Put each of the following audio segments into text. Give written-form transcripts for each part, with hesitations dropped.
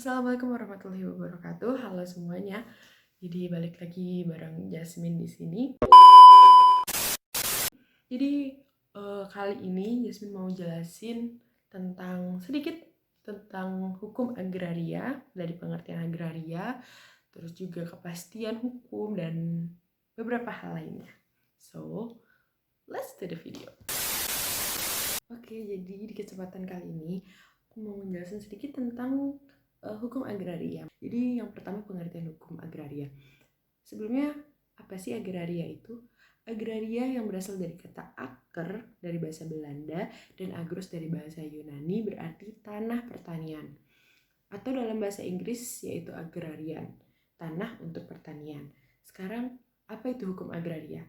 Assalamualaikum warahmatullahi wabarakatuh. Halo semuanya. Jadi balik lagi bareng Jasmine di sini. Jadi kali ini Jasmine mau jelasin sedikit tentang hukum agraria, dari pengertian agraria, terus juga kepastian hukum dan beberapa hal lainnya. So, let's do the video. Oke, jadi di kesempatan kali ini aku mau menjelaskan sedikit tentang hukum agraria. Jadi yang pertama pengertian hukum agraria. Sebelumnya apa sih agraria itu? Agraria yang berasal dari kata aker dari bahasa Belanda dan agros dari bahasa Yunani berarti tanah pertanian. Atau dalam bahasa Inggris yaitu agrarian, tanah untuk pertanian. Sekarang apa itu hukum agraria?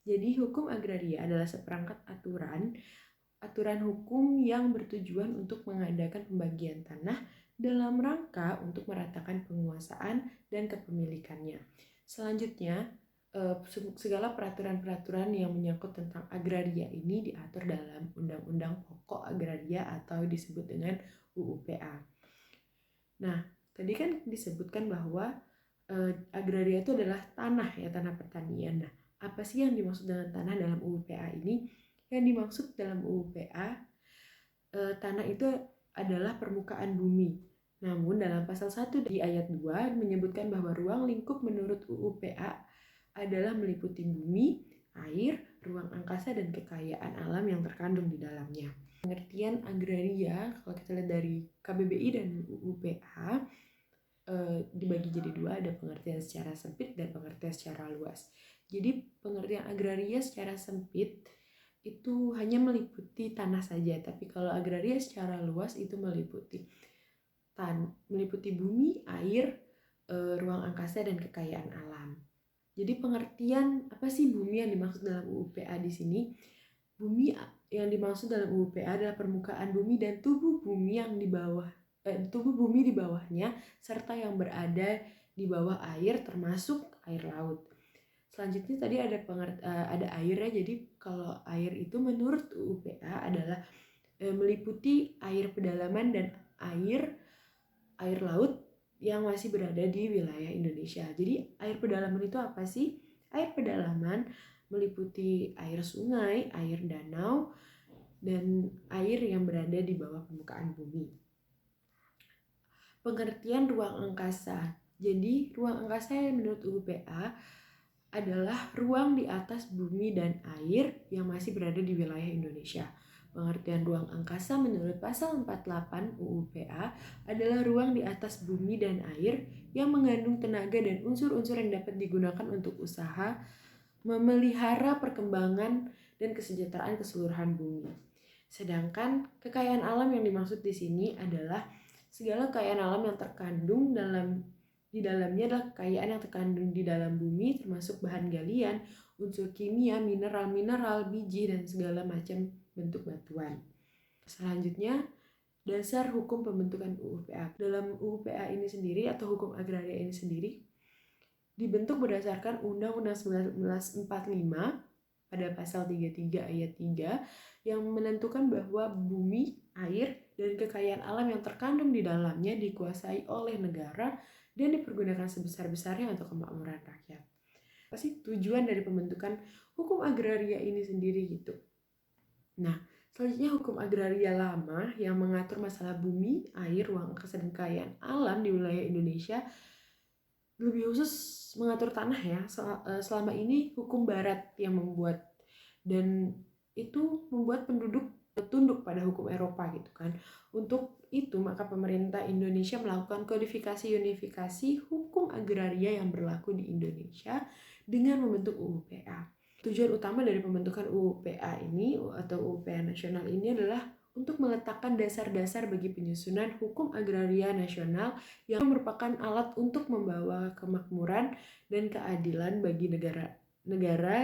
Jadi hukum agraria adalah seperangkat aturan hukum yang bertujuan untuk mengadakan pembagian tanah dalam rangka untuk meratakan penguasaan dan kepemilikannya. Selanjutnya, segala peraturan-peraturan yang menyangkut tentang agraria ini diatur dalam Undang-Undang Pokok Agraria atau disebut dengan UUPA. Nah, tadi kan disebutkan bahwa agraria itu adalah tanah ya, tanah pertanian. Nah, apa sih yang dimaksud dengan tanah dalam UUPA ini? Yang dimaksud dalam UUPA, tanah itu adalah permukaan bumi. Namun dalam pasal 1 di ayat 2 menyebutkan bahwa ruang lingkup menurut UUPA adalah meliputi bumi, air, ruang angkasa, dan kekayaan alam yang terkandung di dalamnya. Pengertian agraria, kalau kita lihat dari KBBI dan UUPA, dibagi jadi dua, ada pengertian secara sempit dan pengertian secara luas. Jadi pengertian agraria secara sempit itu hanya meliputi tanah saja, tapi kalau agraria secara luas itu meliputi bumi, air, ruang angkasa, dan kekayaan alam. Jadi pengertian apa sih bumi yang dimaksud dalam UUPA di sini? Bumi yang dimaksud dalam UUPA adalah permukaan bumi dan tubuh bumi di bawahnya serta yang berada di bawah air termasuk air laut. Selanjutnya tadi ada airnya. Jadi kalau air itu menurut UUPA adalah meliputi air pedalaman dan air laut yang masih berada di wilayah Indonesia. Jadi air pedalaman itu apa sih? Air pedalaman meliputi air sungai, air danau, dan air yang berada di bawah permukaan bumi. Pengertian ruang angkasa. Jadi ruang angkasa yang menurut UUPA adalah ruang di atas bumi dan air yang masih berada di wilayah Indonesia. Pengertian ruang angkasa menurut pasal 48 UUPA adalah ruang di atas bumi dan air yang mengandung tenaga dan unsur-unsur yang dapat digunakan untuk usaha, memelihara perkembangan dan kesejahteraan keseluruhan bumi. Sedangkan kekayaan alam yang dimaksud di sini adalah segala kekayaan alam yang terkandung di dalamnya adalah kekayaan yang terkandung di dalam bumi, termasuk bahan galian, unsur kimia, mineral, biji, dan segala macam bentuk batuan. Selanjutnya, dasar hukum pembentukan UUPA. Dalam UUPA ini sendiri atau hukum agraria ini sendiri dibentuk berdasarkan Undang-Undang 1945 pada pasal 33 ayat 3 yang menentukan bahwa bumi, air, dan kekayaan alam yang terkandung di dalamnya dikuasai oleh negara dan dipergunakan sebesar-besarnya untuk kemakmuran rakyat. Apa sih tujuan dari pembentukan hukum agraria ini sendiri gitu? Nah, selanjutnya hukum agraria lama yang mengatur masalah bumi, air, ruang angkasa, dan kekayaan alam di wilayah Indonesia, lebih khusus mengatur tanah ya. Selama ini hukum barat yang membuat, dan itu membuat penduduk tunduk pada hukum Eropa gitu kan. Untuk itu maka pemerintah Indonesia melakukan kodifikasi unifikasi hukum agraria yang berlaku di Indonesia dengan membentuk UUPA. Tujuan utama dari pembentukan UUPA ini atau UUPA nasional ini adalah untuk meletakkan dasar-dasar bagi penyusunan hukum agraria nasional yang merupakan alat untuk membawa kemakmuran dan keadilan bagi negara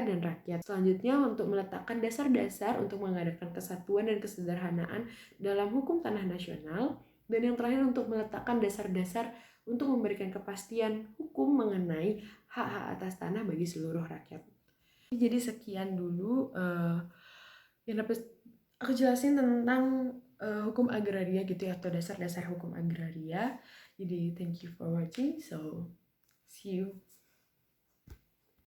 dan rakyat. Selanjutnya untuk meletakkan dasar-dasar untuk mengadakan kesatuan dan kesederhanaan dalam hukum tanah nasional. Dan yang terakhir untuk meletakkan dasar-dasar untuk memberikan kepastian hukum mengenai hak-hak atas tanah bagi seluruh rakyat. Jadi sekian dulu yang dapat aku jelasin tentang hukum agraria gitu ya, atau dasar-dasar hukum agraria. Jadi thank you for watching. So see you.